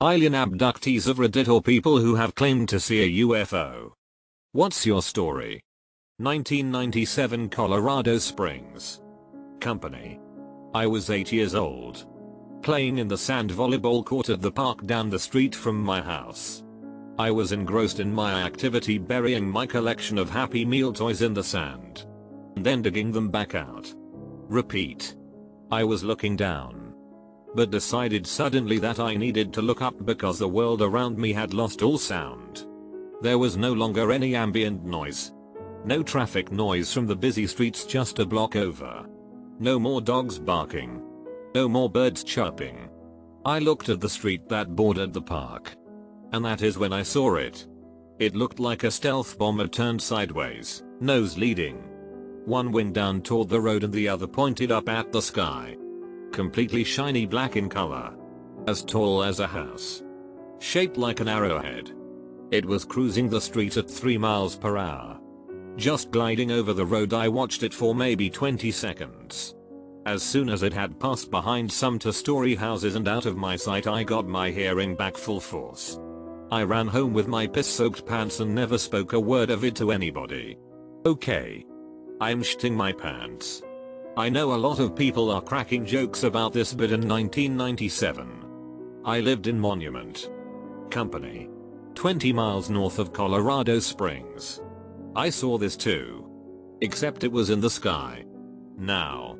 Alien abductees of Reddit or people who have claimed to see a UFO. What's your story? 1997 Colorado Springs. Company. I was 8 years old. Playing in the sand volleyball court at the park down the street from my house. I was engrossed in my activity burying my collection of Happy Meal toys in the sand. And then digging them back out. Repeat. I was looking down. But decided suddenly that I needed to look up because the world around me had lost all sound. There was no longer any ambient noise. No traffic noise from the busy streets just a block over. No more dogs barking. No more birds chirping. I looked at the street that bordered the park. And that is when I saw it. It looked like a stealth bomber turned sideways, nose leading. One wing down toward the road and the other pointed up at the sky. Completely shiny black in color. As tall as a house. Shaped like an arrowhead. It was cruising the street at 3 miles per hour. Just gliding over the road. I watched it for maybe 20 seconds. As soon as it had passed behind some two-story houses and out of my sight, I got my hearing back full force. I ran home with my piss-soaked pants and never spoke a word of it to anybody. Okay. I'm shitting my pants. I know a lot of people are cracking jokes about this, but in 1997, I lived in Monument. Company. 20 miles north of Colorado Springs. I saw this too. Except it was in the sky. Now.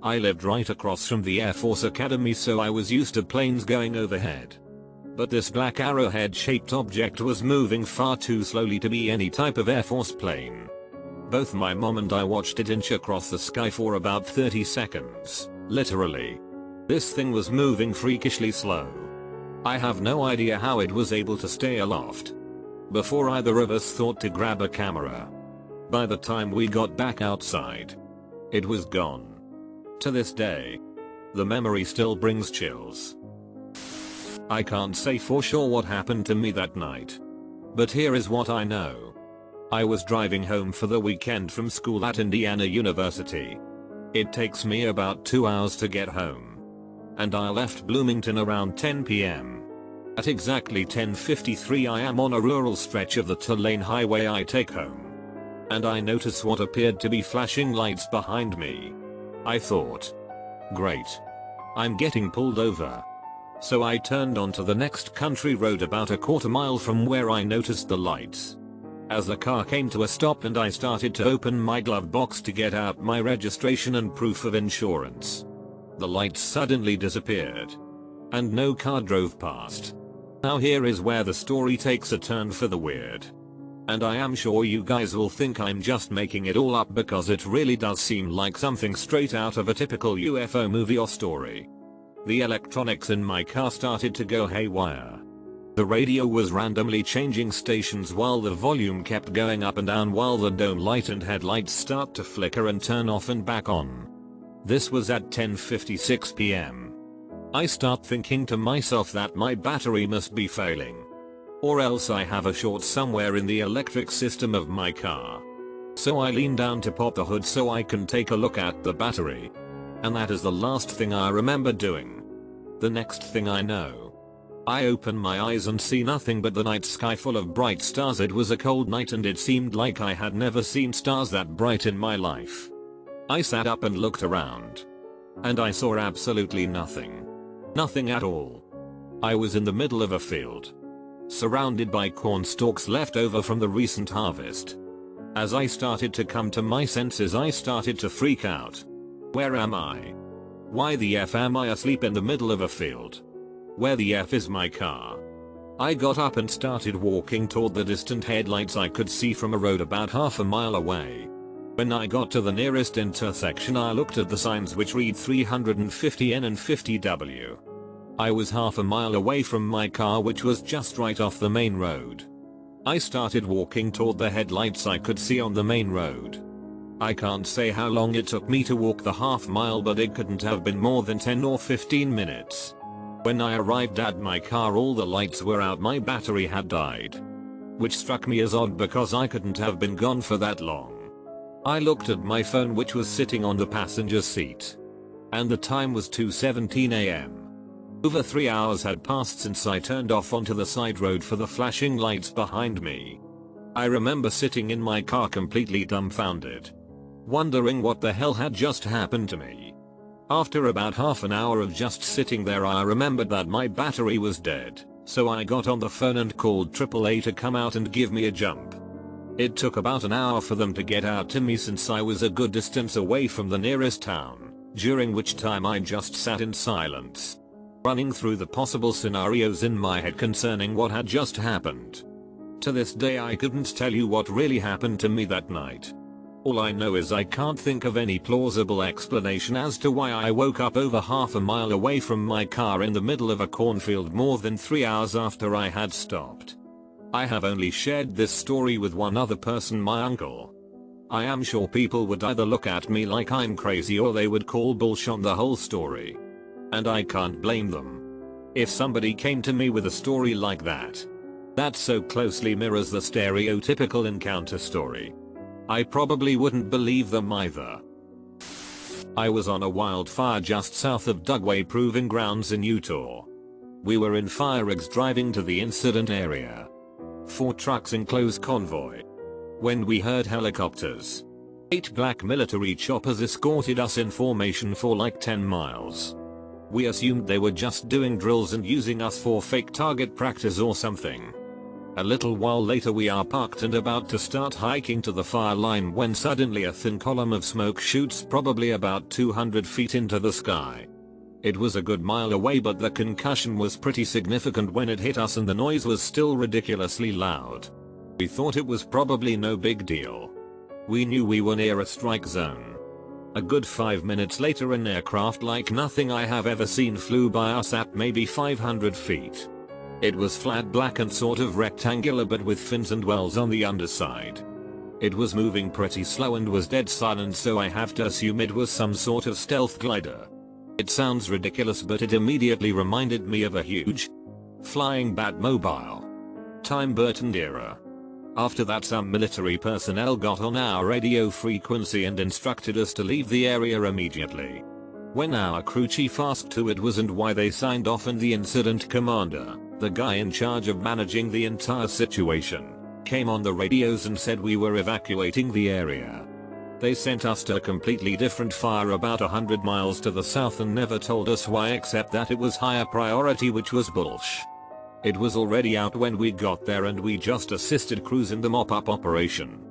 I lived right across from the Air Force Academy, so I was used to planes going overhead. But this black arrowhead-shaped object was moving far too slowly to be any type of Air Force plane. Both my mom and I watched it inch across the sky for about 30 seconds, literally. This thing was moving freakishly slow. I have no idea how it was able to stay aloft. Before either of us thought to grab a camera. By the time we got back outside, it was gone. To this day, the memory still brings chills. I can't say for sure what happened to me that night. But here is what I know. I was driving home for the weekend from school at Indiana University. It takes me about 2 hours to get home. And I left Bloomington around 10 p.m. At exactly 10:53 I am on a rural stretch of the 2-lane highway I take home. And I notice what appeared to be flashing lights behind me. I thought, great. I'm getting pulled over. So I turned onto the next country road about a quarter mile from where I noticed the lights. As the car came to a stop and I started to open my glove box to get out my registration and proof of insurance, the lights suddenly disappeared. And no car drove past. Now here is where the story takes a turn for the weird. And I am sure you guys will think I'm just making it all up, because it really does seem like something straight out of a typical UFO movie or story. The electronics in my car started to go haywire. The radio was randomly changing stations while the volume kept going up and down, while the dome light and headlights start to flicker and turn off and back on. This was at 10:56 p.m. I start thinking to myself that my battery must be failing. Or else I have a short somewhere in the electric system of my car. So I lean down to pop the hood so I can take a look at the battery. And that is the last thing I remember doing. The next thing I know, I open my eyes and see nothing but the night sky full of bright stars. It was a cold night and it seemed like I had never seen stars that bright in my life. I sat up and looked around. And I saw absolutely nothing. Nothing at all. I was in the middle of a field. Surrounded by corn stalks left over from the recent harvest. As I started to come to my senses, I started to freak out. Where am I? Why the F am I asleep in the middle of a field? Where the F is my car? I got up and started walking toward the distant headlights I could see from a road about half a mile away. When I got to the nearest intersection, I looked at the signs which read 350N and 50W. I was half a mile away from my car, which was just right off the main road. I started walking toward the headlights I could see on the main road. I can't say how long it took me to walk the half mile, but it couldn't have been more than 10 or 15 minutes. When I arrived at my car, all the lights were out, my battery had died. Which struck me as odd because I couldn't have been gone for that long. I looked at my phone, which was sitting on the passenger seat. And the time was 2:17 a.m. Over 3 hours had passed since I turned off onto the side road for the flashing lights behind me. I remember sitting in my car completely dumbfounded, wondering what the hell had just happened to me. After about half an hour of just sitting there, I remembered that my battery was dead, so I got on the phone and called AAA to come out and give me a jump. It took about an hour for them to get out to me since I was a good distance away from the nearest town, during which time I just sat in silence, running through the possible scenarios in my head concerning what had just happened. To this day I couldn't tell you what really happened to me that night. All I know is I can't think of any plausible explanation as to why I woke up over half a mile away from my car in the middle of a cornfield more than 3 hours after I had stopped. I have only shared this story with one other person, my uncle. I am sure people would either look at me like I'm crazy or they would call bullshit on the whole story. And I can't blame them. If somebody came to me with a story like that so closely mirrors the stereotypical encounter story, I probably wouldn't believe them either. I was on a wildfire just south of Dugway Proving Grounds in Utah. We were in fire rigs driving to the incident area. 4 trucks in close convoy. When we heard helicopters. 8 black military choppers escorted us in formation for like 10 miles. We assumed they were just doing drills and using us for fake target practice or something. A little while later we are parked and about to start hiking to the fire line when suddenly a thin column of smoke shoots probably about 200 feet into the sky. It was a good mile away, but the concussion was pretty significant when it hit us and the noise was still ridiculously loud. We thought it was probably no big deal. We knew we were near a strike zone. A good 5 minutes later an aircraft like nothing I have ever seen flew by us at maybe 500 feet. It was flat black and sort of rectangular but with fins and wells on the underside. It was moving pretty slow and was dead silent, so I have to assume it was some sort of stealth glider. It sounds ridiculous, but it immediately reminded me of a huge flying Batmobile. Tim Burton era. After that some military personnel got on our radio frequency and instructed us to leave the area immediately. When our crew chief asked who it was and why they signed off, and the incident commander, the guy in charge of managing the entire situation, came on the radios and said we were evacuating the area. They sent us to a completely different fire about 100 miles to the south and never told us why, except that it was higher priority, which was bullshit. It was already out when we got there and we just assisted crews in the mop-up operation.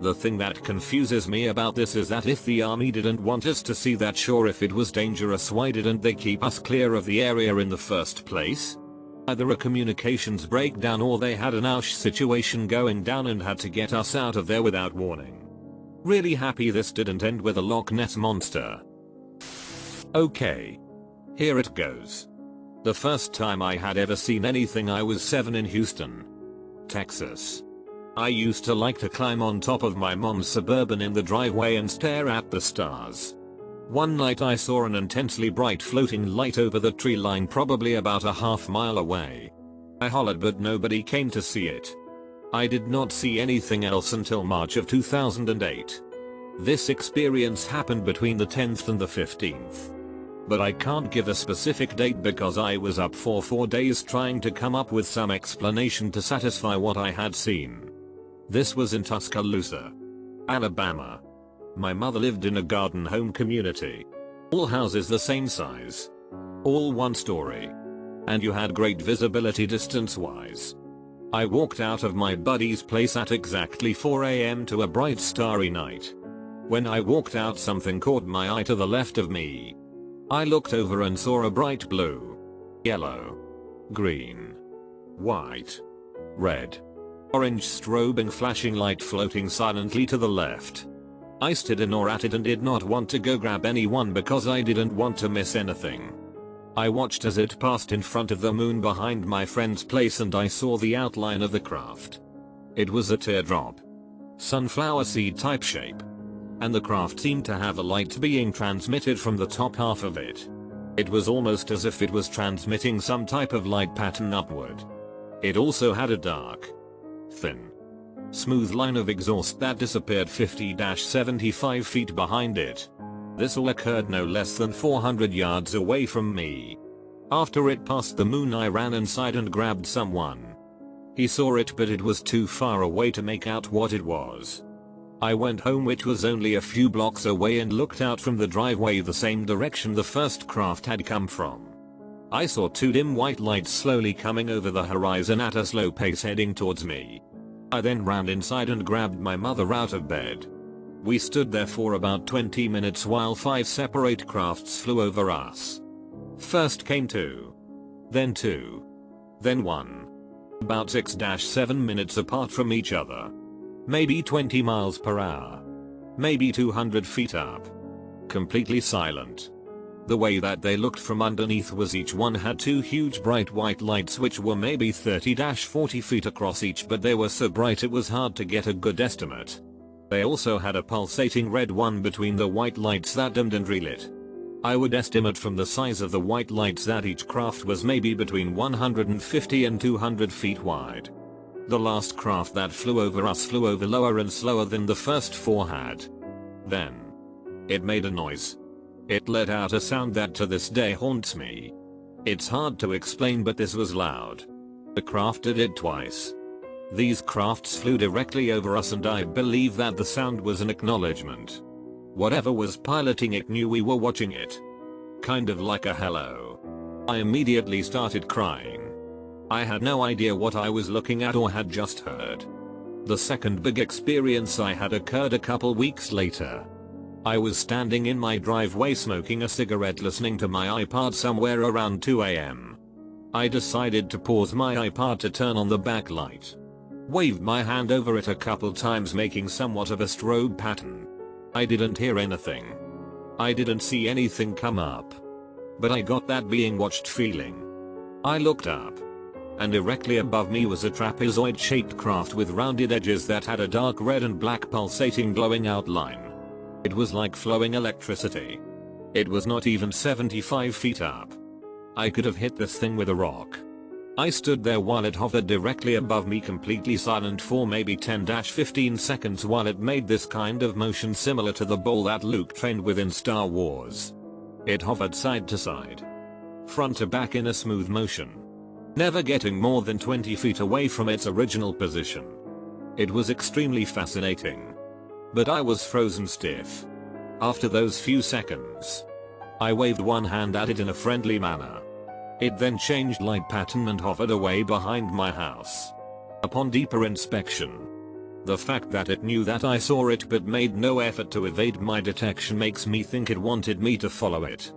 The thing that confuses me about this is that if the army didn't want us to see that shore, if it was dangerous, why didn't they keep us clear of the area in the first place? Either a communications breakdown or they had an ouch situation going down and had to get us out of there without warning. Really happy this didn't end with a Loch Ness monster. Okay. Here it goes. The first time I had ever seen anything I was 7 in Houston, Texas. I used to like to climb on top of my mom's Suburban in the driveway and stare at the stars. One night I saw an intensely bright floating light over the tree line probably about a half mile away. I hollered but nobody came to see it. I did not see anything else until March of 2008. This experience happened between the 10th and the 15th. But I can't give a specific date because I was up for 4 days trying to come up with some explanation to satisfy what I had seen. This was in Tuscaloosa, Alabama. My mother lived in a garden home community. All houses the same size. All 1 story. And you had great visibility distance wise. I walked out of my buddy's place at exactly 4 AM to a bright starry night. When I walked out, something caught my eye to the left of me. I looked over and saw a bright blue, yellow, green, white, red, orange strobing flashing light floating silently to the left. I stood in awe at it and did not want to go grab anyone because I didn't want to miss anything. I watched as it passed in front of the moon behind my friend's place and I saw the outline of the craft. It was a teardrop, sunflower seed type shape. And the craft seemed to have a light being transmitted from the top half of it. It was almost as if it was transmitting some type of light pattern upward. It also had a dark, thin, smooth line of exhaust that disappeared 50-75 feet behind it. This all occurred no less than 400 yards away from me. After it passed the moon, I ran inside and grabbed someone. He saw it, but it was too far away to make out what it was. I went home, which was only a few blocks away, and looked out from the driveway the same direction the first craft had come from. I saw two dim white lights slowly coming over the horizon at a slow pace heading towards me. I then ran inside and grabbed my mother out of bed. We stood there for about 20 minutes while 5 separate crafts flew over us. First came 2. Then 2. Then 1. About 6-7 minutes apart from each other. Maybe 20 miles per hour. Maybe 200 feet up. Completely silent. The way that they looked from underneath was each one had 2 huge bright white lights which were maybe 30-40 feet across each, but they were so bright it was hard to get a good estimate. They also had a pulsating red one between the white lights that dimmed and relit. I would estimate from the size of the white lights that each craft was maybe between 150 and 200 feet wide. The last craft that flew over us flew over lower and slower than the first 4 had. Then it made a noise. It let out a sound that to this day haunts me. It's hard to explain, but this was loud. The craft did it twice. These crafts flew directly over us, and I believe that the sound was an acknowledgement. Whatever was piloting it knew we were watching it. Kind of like a hello. I immediately started crying. I had no idea what I was looking at or had just heard. The second big experience I had occurred a couple weeks later. I was standing in my driveway smoking a cigarette listening to my iPod somewhere around 2 AM. I decided to pause my iPod to turn on the backlight. Waved my hand over it a couple times, making somewhat of a strobe pattern. I didn't hear anything. I didn't see anything come up. But I got that being watched feeling. I looked up. And directly above me was a trapezoid-shaped craft with rounded edges that had a dark red and black pulsating glowing outline. It was like flowing electricity. It was not even 75 feet up. I could have hit this thing with a rock. I stood there while it hovered directly above me, completely silent, for maybe 10-15 seconds while it made this kind of motion similar to the ball that Luke trained with in Star Wars. It hovered side to side, front to back in a smooth motion, never getting more than 20 feet away from its original position. It was extremely fascinating. But I was frozen stiff. After those few seconds, I waved one hand at it in a friendly manner. It then changed light pattern and hovered away behind my house. Upon deeper inspection, the fact that it knew that I saw it but made no effort to evade my detection makes me think it wanted me to follow it.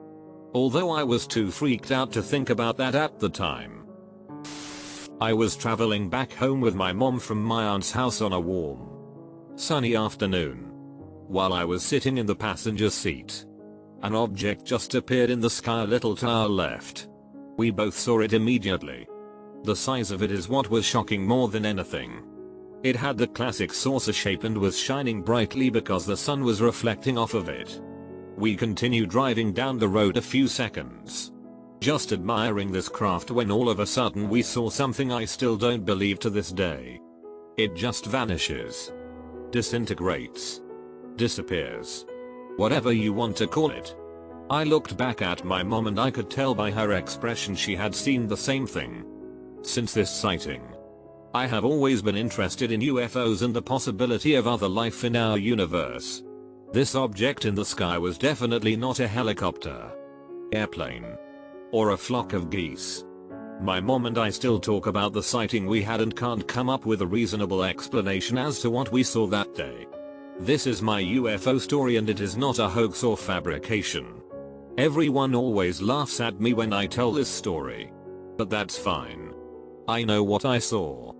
Although I was too freaked out to think about that at the time. I was traveling back home with my mom from my aunt's house on a warm, sunny afternoon. While I was sitting in the passenger seat, an object just appeared in the sky a little to our left. We both saw it immediately. The size of it is what was shocking more than anything. It had the classic saucer shape and was shining brightly because the sun was reflecting off of it. We continued driving down the road a few seconds, just admiring this craft, when all of a sudden we saw something I still don't believe to this day. It just vanishes. Disintegrates. Disappears. Whatever you want to call it. I looked back at my mom and I could tell by her expression she had seen the same thing. Since this sighting, I have always been interested in UFOs and the possibility of other life in our universe. This object in the sky was definitely not a helicopter, airplane, or a flock of geese. My mom and I still talk about the sighting we had and can't come up with a reasonable explanation as to what we saw that day. This is my UFO story and it is not a hoax or fabrication. Everyone always laughs at me when I tell this story. But that's fine. I know what I saw.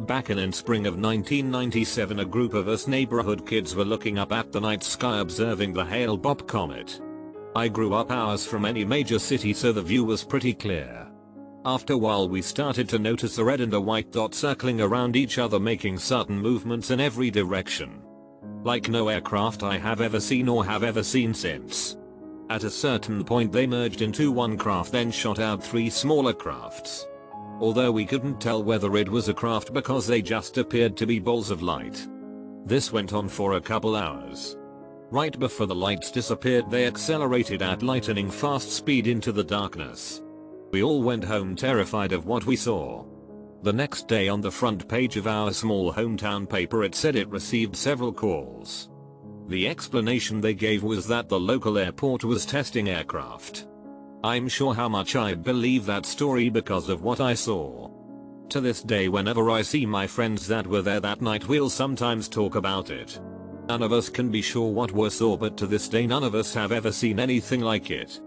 Back in spring of 1997, a group of us neighborhood kids were looking up at the night sky observing the Hale-Bopp comet. I grew up hours from any major city, so the view was pretty clear. After a while we started to notice a red and a white dot circling around each other, making sudden movements in every direction. Like no aircraft I have ever seen or have ever seen since. At a certain point they merged into one craft, then shot out 3 smaller crafts. Although we couldn't tell whether it was a craft because they just appeared to be balls of light. This went on for a couple hours. Right before the lights disappeared, they accelerated at lightning fast speed into the darkness. We all went home terrified of what we saw. The next day on the front page of our small hometown paper it said it received several calls. The explanation they gave was that the local airport was testing aircraft. I'm sure how much I believe that story because of what I saw. To this day whenever I see my friends that were there that night we'll sometimes talk about it. None of us can be sure what we saw, but to this day none of us have ever seen anything like it.